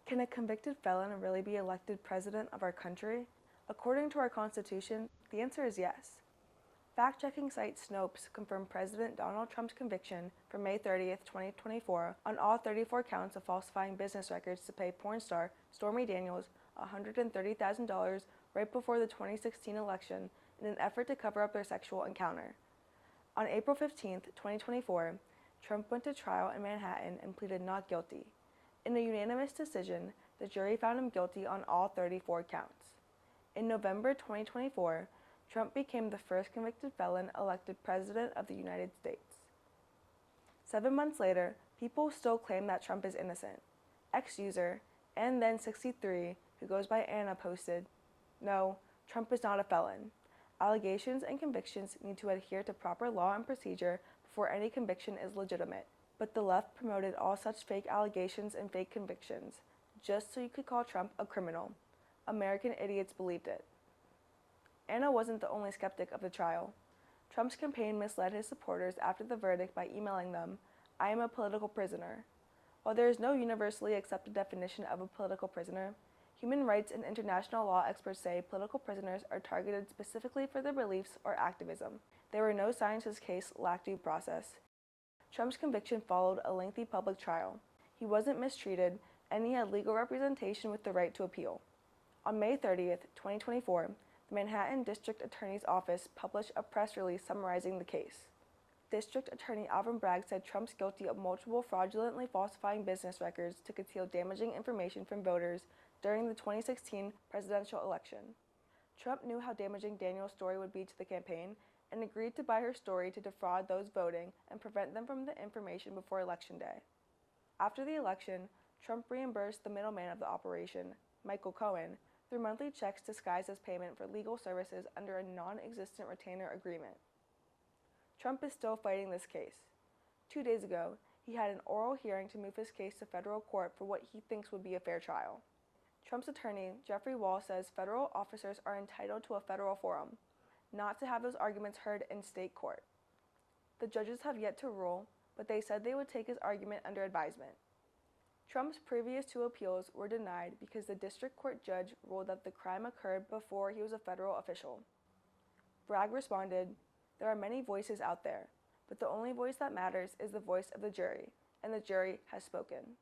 Can a convicted felon really be elected president of our country? According to our Constitution, the answer is yes. Fact-checking site Snopes confirmed President Donald Trump's conviction for May 30th, 2024 on all 34 counts of falsifying business records to pay porn star Stormy Daniels $130,000 right before the 2016 election in an effort to cover up their sexual encounter. On April 15th, 2024, Trump went to trial in Manhattan and pleaded not guilty. In a unanimous decision, the jury found him guilty on all 34 counts. In November 2024, Trump became the first convicted felon elected president of the United States. 7 months later, people still claim that Trump is innocent. Ex-user, and then 63, who goes by Anna, posted, "No, Trump is not a felon. Allegations and convictions need to adhere to proper law and procedure before any conviction is legitimate." But the left promoted all such fake allegations and fake convictions, just so you could call Trump a criminal. American idiots believed it. Anna wasn't the only skeptic of the trial. Trump's campaign misled his supporters after the verdict by emailing them, "I am a political prisoner." While there is no universally accepted definition of a political prisoner, human rights and international law experts say political prisoners are targeted specifically for their beliefs or activism. There were no signs his case lacked due process. Trump's conviction followed a lengthy public trial. He wasn't mistreated, and he had legal representation with the right to appeal. On May 30th, 2024, the Manhattan District Attorney's Office published a press release summarizing the case. District Attorney Alvin Bragg said Trump's guilty of multiple fraudulently falsifying business records to conceal damaging information from voters during the 2016 presidential election. Trump knew how damaging Daniel's story would be to the campaign and agreed to buy her story to defraud those voting and prevent them from the information before Election Day. After the election, Trump reimbursed the middleman of the operation, Michael Cohen, through monthly checks disguised as payment for legal services under a non-existent retainer agreement. Trump is still fighting this case. 2 days ago, he had an oral hearing to move his case to federal court for what he thinks would be a fair trial. Trump's attorney, Jeffrey Wall, says federal officers are entitled to a federal forum, not to have those arguments heard in state court. The judges have yet to rule, but they said they would take his argument under advisement. Trump's previous 2 appeals were denied because the district court judge ruled that the crime occurred before he was a federal official. Bragg responded, "There are many voices out there, but the only voice that matters is the voice of the jury, and the jury has spoken."